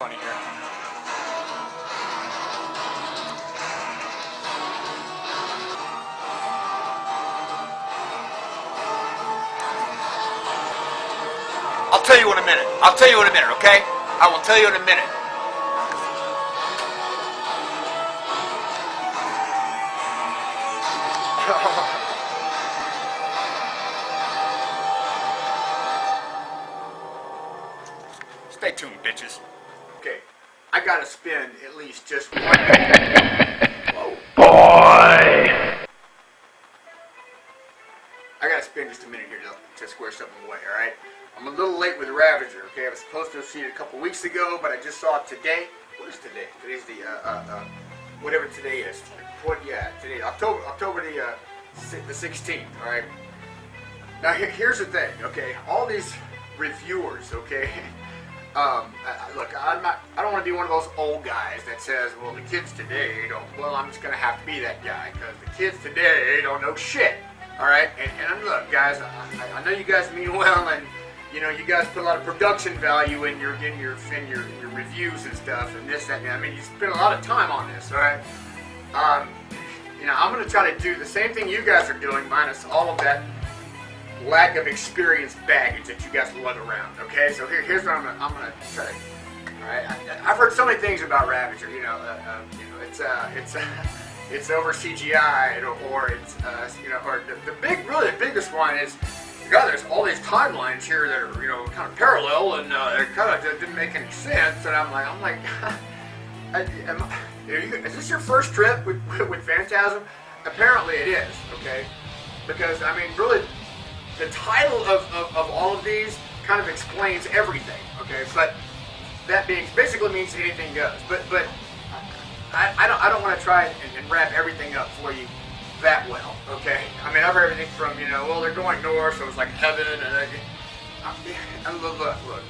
Funny here. I'll tell you in a minute. I'll tell you in a minute, okay? I will tell you in a minute. Stay tuned, bitches. Okay, I gotta spend at least just one. Whoa. Boy! I gotta spend just a minute here to square something away, alright? I'm a little late with Ravager, okay? I was supposed to have seen it a couple weeks ago, but I just saw it today. What is today? Today's the, whatever today is. Today, October the 16th, alright? Now, here's the thing, okay? All these reviewers, okay? Look, I don't want to be one of those old guys that says, well, the kids today don't, well, I'm just going to have to be that guy, because the kids today don't know shit, alright? And look, guys, I know you guys mean well, and, you know, you guys put a lot of production value in your reviews and stuff, and this, that, and that. I mean, you spend a lot of time on this, alright? You know, I'm going to try to do the same thing you guys are doing, minus all of that lack of experience baggage that you guys lug around. Okay, so here's what I'm gonna try to. All right, I've heard so many things about Ravager. You know, it's over CGI or it's or the biggest one is, God, there's all these timelines here that are kind of parallel and it kind of didn't make any sense. And I'm like, is this your first trip with Phantasm? Apparently it is. Okay, because I mean, really. The title of all of these kind of explains everything, okay? But that basically means anything goes. But I don't want to try and wrap everything up for you that well, okay? I mean, I've heard everything from well, they're going north, so it's like heaven, and look.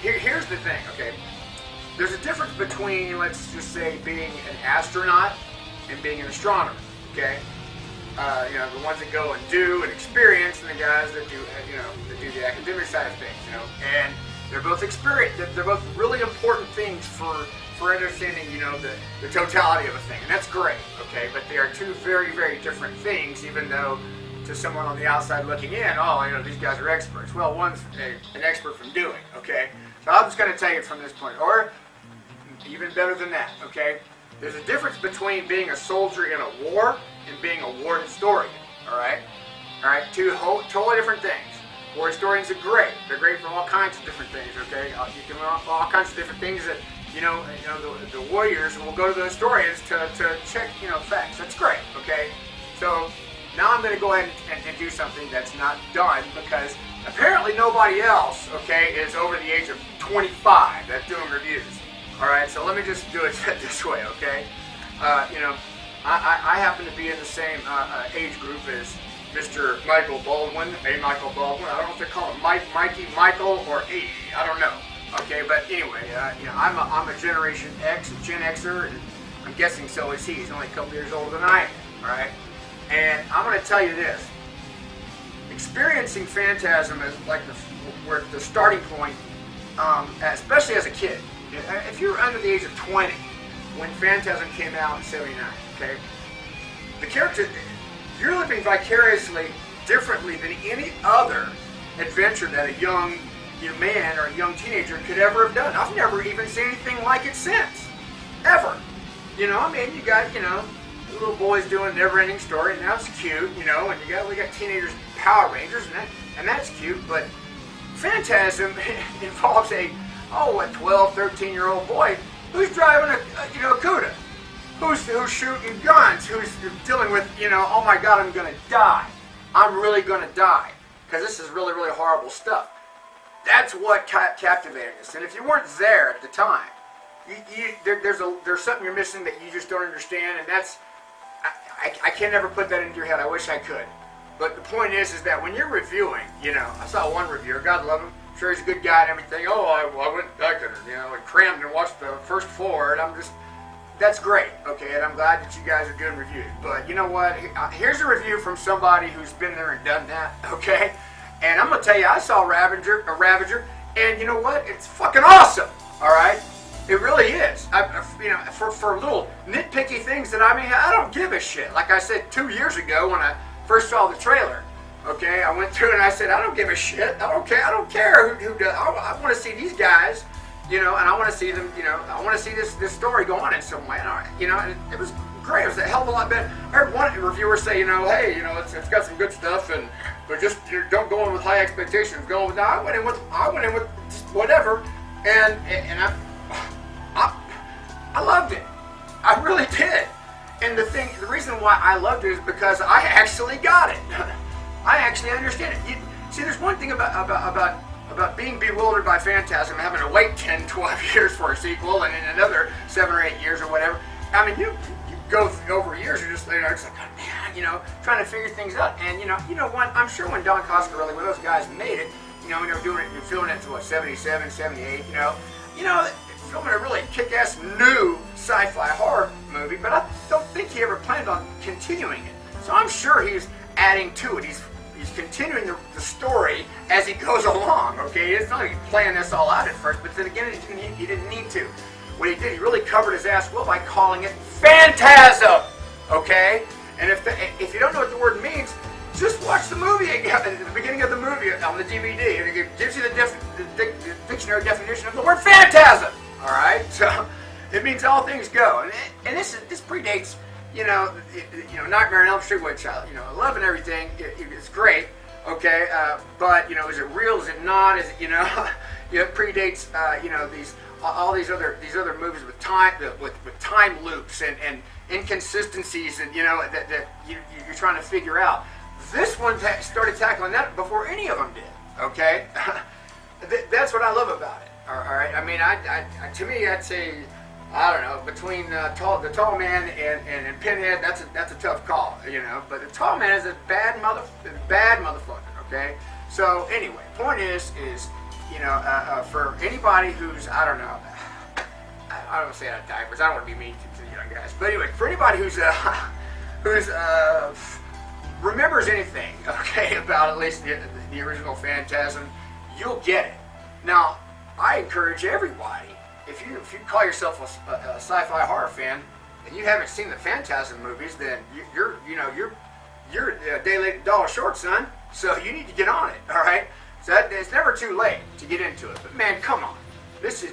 Here's the thing, okay? There's a difference between, let's just say, being an astronaut and being an astronomer, okay? The ones that go and do and experience, and the guys that do, that do the academic side of things, and they're both they're both really important things for understanding, the totality of a thing, and that's great, okay, but they are two very, very different things, even though to someone on the outside looking in, these guys are experts. Well, one's an expert from doing, okay, so I'm just going to tell you from this point, or even better than that, okay, there's a difference between being a soldier in a war and being a war historian, alright? Alright, two totally different things. War historians are great. They're great for all kinds of different things, okay? You can learn all kinds of different things that, the warriors will go to the historians to check, facts. That's great, okay? So, now I'm going to go ahead and do something that's not done because apparently nobody else, okay, is over the age of 25 that's doing reviews. Alright, so let me just do it this way, okay? I happen to be in the same age group as Mr. Michael Baldwin, Michael Baldwin. I don't know if they call him Mikey, Michael, or A. I don't know. Okay, but anyway, I'm a Generation X, a Gen Xer, and I'm guessing so is he. He's only a couple years older than I am, alright? And I'm going to tell you this. Experiencing Phantasm is like the starting point, especially as a kid. If you were under the age of 20 when Phantasm came out in 79, okay, the character, you're living vicariously differently than any other adventure that a young man or a young teenager could ever have done. I've never even seen anything like it since. Ever. You got, little boys doing Never-Ending Story, and that's cute, and we got teenagers in Power Rangers, and that's cute, but Phantasm involves a 12, 13-year-old boy who's driving a CUDA, who's shooting guns, who's dealing with, oh my God, I'm going to die. I'm really going to die, because this is really, really horrible stuff. That's what captivated us. And if you weren't there at the time, there's something you're missing that you just don't understand, and that's, I can never put that into your head. I wish I could. But the point is that when you're reviewing, I saw one reviewer, God love him, sure he's a good guy and everything. I went back and crammed and watched the first 4, and that's great, okay, and I'm glad that you guys are doing reviews. But you know what? Here's a review from somebody who's been there and done that, okay? And I'm gonna tell you, I saw Ravager, and you know what? It's fucking awesome, all right? It really is. For little nitpicky things that I don't give a shit. Like I said 2 years ago when I first saw the trailer, okay, I went through and I said, I don't give a shit. I don't care who does. I want to see these guys, and I want to see them, I want to see this story go on in some way. And it was great. It was a hell of a lot better. I heard one reviewer say, hey, it's got some good stuff, but just don't go in with high expectations. I went in with just whatever, and I loved it. I really did. And the reason why I loved it is because I actually got it. I actually understand it. See, there's one thing about being bewildered by Phantasm, having to wait 10, 12 years for a sequel, and then another 7 or 8 years or whatever. I mean, you go over years, you're just it's like, oh, man, trying to figure things out. And what? I'm sure when Don Coscarelli, when those guys made it, when they were doing it, filming it to what, 77, 78, filming a really kick-ass new sci-fi horror movie, but I don't think he ever planned on continuing it. So I'm sure he's adding to it. He's continuing the story as he goes along, okay? It's not like he's playing this all out at first, but then again, he didn't need to. What he did, he really covered his ass well by calling it Phantasm, okay? And if you don't know what the word means, just watch the movie again, at the beginning of the movie on the DVD, and it gives you the dictionary definition of the word phantasm. All right, so it means all things go, and this predates, Nightmare on Elm Street, which I love and everything. It's great, okay, but is it real? Is it not? Is it it predates all these other movies with time loops and inconsistencies and that you're trying to figure out. This one started tackling that before any of them did. Okay, that's what I love about it. All right. I mean, to me, I'd say, I don't know, between the tall man and Pinhead, that's a tough call, But the tall man is a bad motherfucker. Okay. So anyway, point is, for anybody who's, I don't know, I don't say out of diapers. I don't want to be mean to the young guys, but anyway, for anybody who's remembers anything, okay, about at least the original Phantasm, you'll get it. Now, I encourage everybody, if you call yourself a sci-fi horror fan and you haven't seen the Phantasm movies, then you're a day late, dollar short, son. So you need to get on it. All right. So it's never too late to get into it. But man, come on. This is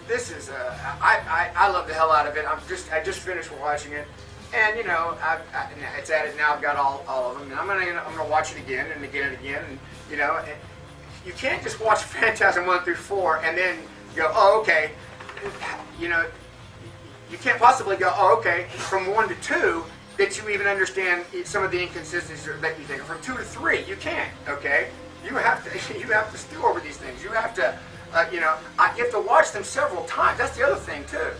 I love the hell out of it. I just finished watching it, and it's at it now. I've got all of them, and I'm gonna watch it again and again and again, and you can't just watch Phantasm 1 through 4 and then go, oh, okay. You can't possibly go, oh, okay, from 1 to 2 that you even understand some of the inconsistencies that you think. From 2 to 3, you can't. Okay, you have to stew over these things. You have to, you have to watch them several times. That's the other thing too.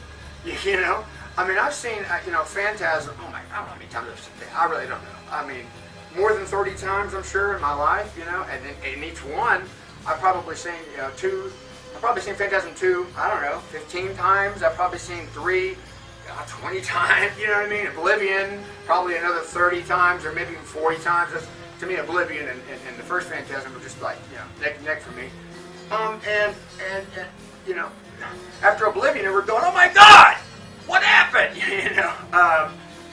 I mean, I've seen, Phantasm. Oh my, I don't know how many times I've seen it. I really don't know. I mean, more than 30 times, I'm sure, in my life, and in each one, I've probably seen, 2, I've probably seen Phantasm 2, I don't know, 15 times. I've probably seen 3, 20 times, you know what I mean? Oblivion, probably another 30 times, or maybe even 40 times. That's, to me, Oblivion and the first Phantasm were just like, neck and neck for me. And after Oblivion, we're going, oh my God, what happened?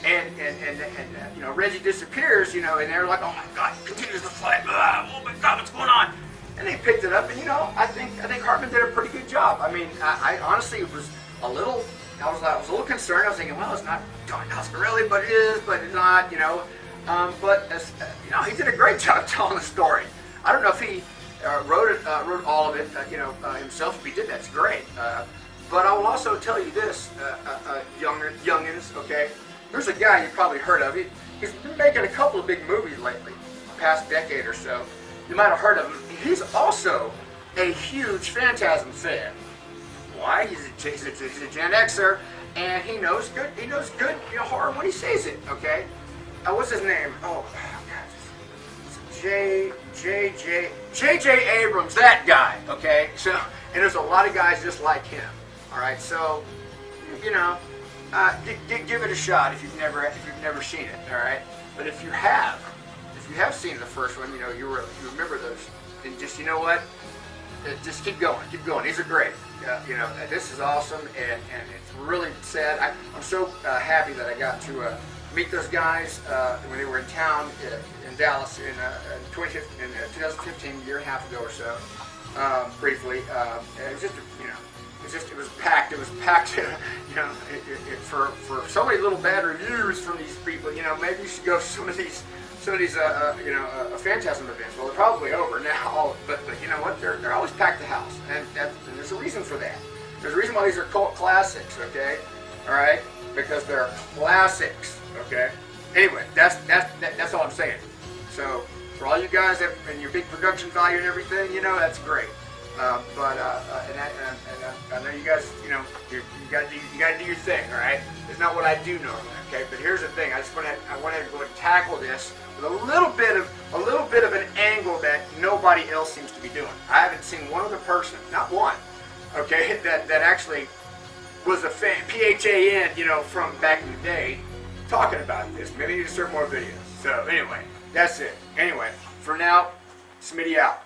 And Reggie disappears, and they're like, oh my God, he continues to fight. Oh my God, what's going on? And they picked it up, and I think Hartman did a pretty good job. I mean, I honestly was a little, I was a little concerned. I was thinking, well, it's not Don Coscarelli, but it is, but it's not, But he did a great job telling the story. I don't know if he wrote all of it, himself. If he did, that's great. But I will also tell you this, youngins, okay? There's a guy you probably heard of. He's been making a couple of big movies lately, the past decade or so. You might have heard of him. He's also a huge Phantasm fan. Why? He's a Gen Xer, and he knows good horror when he sees it. Okay. What's his name? Oh God. J.J. Abrams. That guy. Okay. So, and there's a lot of guys just like him. All right. So, give it a shot if you've never seen it. All right. But if you have seen the first one, you remember those, and just just keep going. These are great. you know, this is awesome, and it's really sad. I'm so happy that I got to meet those guys when they were in town in Dallas in 2015, a year and a half ago or so, briefly. It was just, you know, it was packed. It was packed, you know, for so many little bad reviews from these people. You know, maybe you should go to some of these you know, Phantasm events. Well, they're probably over now, but you know what? They're always packed the house, and there's a reason for that. There's a reason why these are cult classics, okay? All right, because they're classics, okay? Anyway, that's all I'm saying. So for all you guys that, and your big production value and everything, you know, that's great. But I know you guys, you know, you gotta do your thing, all right? It's not what I do normally, okay? But here's the thing: I want to go and tackle this with a little bit of an angle that nobody else seems to be doing. I haven't seen one other person, not one, okay, that actually was a fan, PHAN, you know, from back in the day, talking about this. Maybe I need to start more videos. So anyway, that's it. Anyway, for now, Smitty out.